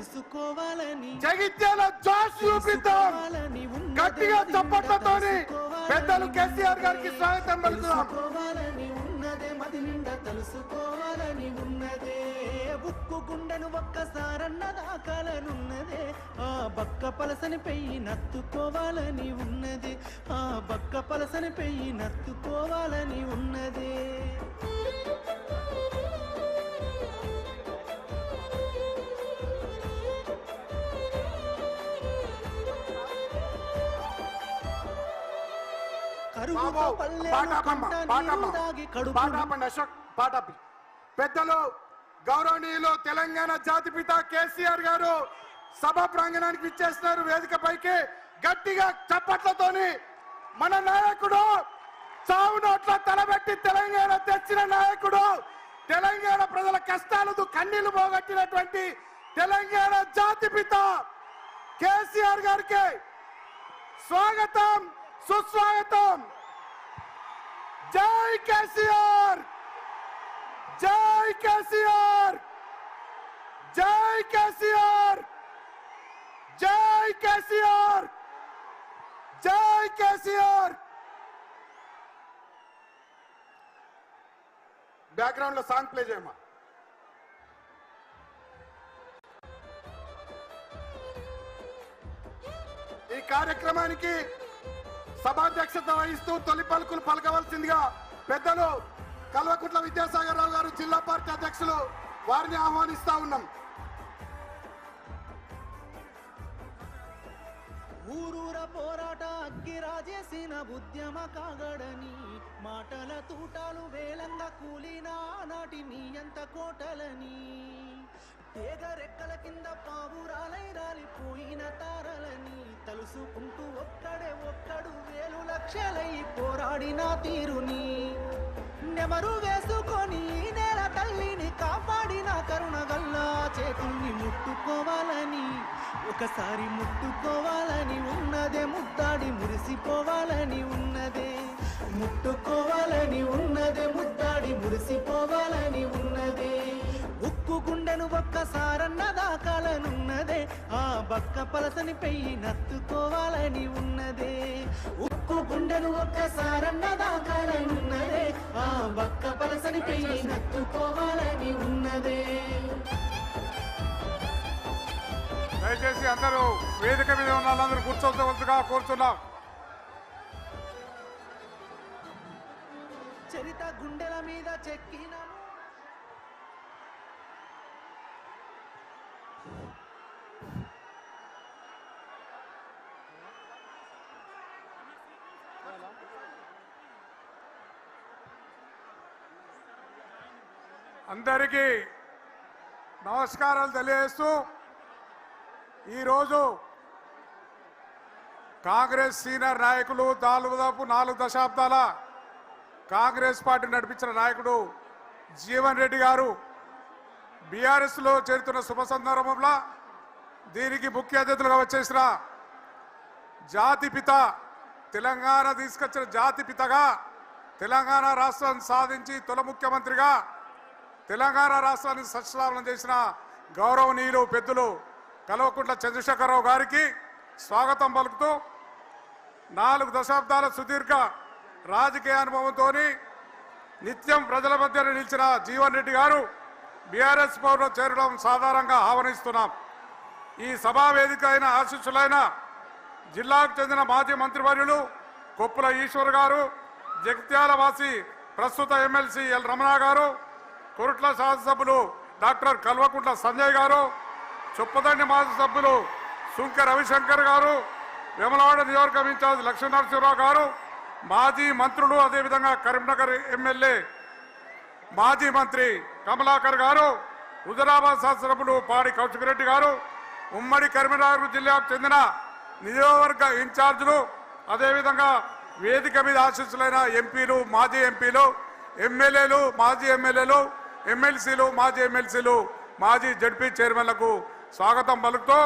తెలుసుకోవాలని జగిత్యాల జోష్ చూపిద్దాం గట్టిగా చప్పట్లతోని పెద్దలు కేసీఆర్ గారికి స్వాగతం పలుకుదాం. ఉన్నదే మది నిండా తెలుసుకోవాలని ఉన్నదే ఉక్కు గుండెను ఒక్కసారన్న దాకాలనున్నదే ఆ బక్క పలసని పెయ్యి నత్తుకోవాలని ఉన్నదే ఆ బక్క పలసని పెయ్యి నత్తుకోవాలని ఉన్నదే పెద్దలు గౌరవనీయులు తెలంగాణ జాతిపిత కేసీఆర్ గారు సభ ప్రాంగణానికి ఇచ్చేస్తున్నారు. వేదికపైకి గట్టిగా చప్పట్లతోని మన నాయకుడు చావు నోట్ల తలబెట్టి తెలంగాణ తెచ్చిన నాయకుడు, తెలంగాణ ప్రజల కష్టాలకు కన్నీళ్లు పోగొట్టినటువంటి తెలంగాణ జాతిపిత కేసీఆర్ గారికి స్వాగతం సుస్వాగతం. జై కేసీఆర్, జై కేసీఆర్, జై కేసీఆర్, జై కేసీఆర్, జై కేసీఆర్. బ్యాక్గ్రౌండ్ లో సాంగ్ ప్లే చేయమా. ఈ కార్యక్రమానికి సభాధ్యక్షత వహిస్తూ తొలి పలుకులు పలకవలసిందిగా పెద్దలు కల్వకుంట్ల విద్యాసాగర్ రావు గారు జిల్లా పార్టీ అధ్యక్షులు వారిని ఆహ్వానిస్తా ఉన్నాం. ఊరూర పోరాట అగ్గి రాజేసిన ఉద్యమ కాగడని మాటల తూటాలు వేలంగా కూలినా నాటి నీ ఎంత కోటలని తీగరెక్కల కింద పావురాలై రాలిపోయిన తారలని తలుసుకుంటూ ఒక్కడు వేలు లక్షలై పోరాడిన తీరుని నెమరు వేసుకొని నేల తల్లిని కాపాడిన కరుణగల్లా చేతుల్ని ముట్టుకోవాలని ఒకసారి ముట్టుకోవాలని ఉన్నదే ముద్దాడి మురిసిపోవాలని ఉన్నదే ముట్టుకోవాలని ఉన్నదే ముద్దాడి మురిసిపోవాలని ఉన్నదే ఉక్కు గుండెను ఒక్కసారన్న దాకాలనున్నదే ఆ బక్క పలసని పెయ్యి నత్తుకోవాలని ఉన్నదే ఉక్కు గుండెను ఒక్కసారన్న దాకాలనున్నదే ఆ బక్క పలసని పెయ్యి నత్తుకోవాలని ఉన్నదే. దయచేసి అందరూ వేదిక మీద ఉన్న వాళ్ళందరూ కూర్చోవలసిందిగా కోరుతున్నాం. చరిత గుండెల మీద చెక్కిన అందరికీ నమస్కారాలు తెలియజేస్తూ ఈరోజు కాంగ్రెస్ సీనియర్ నాయకులు దాదాపు 4 దశాబ్దాల కాంగ్రెస్ పార్టీ నడిపించిన నాయకుడు జీవన్ రెడ్డి గారు బీఆర్ఎస్లో చేరుతున్న శుభ సందర్భంలో దీనికి ముఖ్య అతిథులుగా వచ్చేసిన జాతిపిత, తెలంగాణ తీసుకొచ్చిన జాతిపితగా, తెలంగాణ రాష్ట్రాన్ని సాధించి తొలి ముఖ్యమంత్రిగా తెలంగాణ రాష్ట్రాన్ని సస్యశ్యామలం చేసిన గౌరవనీయులు పెద్దలు కల్వకుంట్ల చంద్రశేఖరరావు గారికి స్వాగతం పలుకుతూ 4 దశాబ్దాల సుదీర్ఘ రాజకీయ అనుభవంతో నిత్యం ప్రజల మధ్య నిలిచిన జీవన్ రెడ్డి గారు బీఆర్ఎస్ పౌరులు చేరడం సాధారణంగా ఆహ్వానిస్తున్నాం. ఈ సభా వేదిక అయిన ఆశీస్సులైన జిల్లాకు చెందిన మాజీ మంత్రివర్యులు కొప్పుల ఈశ్వర్ గారు, జగిత్యాల వాసి ప్రస్తుత ఎమ్మెల్సీ ఎల్ రమణ గారు, కొరుట్ల శాసనసభ్యులు డాక్టర్ కల్వకుంట్ల సంజయ్ గారు, చొప్పదండి మాజీ సభ్యులు సుంక రవిశంకర్ గారు, వేములవాడ నియోజకవర్గం ఇన్ఛార్జ్ లక్ష్మీనరసింహరావు గారు, మాజీ మంత్రులు అదేవిధంగా కరీంనగర్ ఎమ్మెల్యే మాజీ మంత్రి కమలాకర్ గారు, హుజరాబాద్ శాసనసభ్యులు పాడి కౌశిక్ గారు, ఉమ్మడి కరీంనగర్ జిల్లాకు చెందిన నియోజకవర్గ ఇన్ఛార్జీలు, అదేవిధంగా వేదిక మీద ఆశీస్సులైన ఎంపీలు, మాజీ ఎంపీలు, ఎమ్మెల్యేలు, మాజీ ఎమ్మెల్యేలు, ఎమ్మెల్సీలు, మాజీ ఎమ్మెల్సీలు, మాజీ జడ్పీ చైర్మన్లకు స్వాగతం పలుకుతూ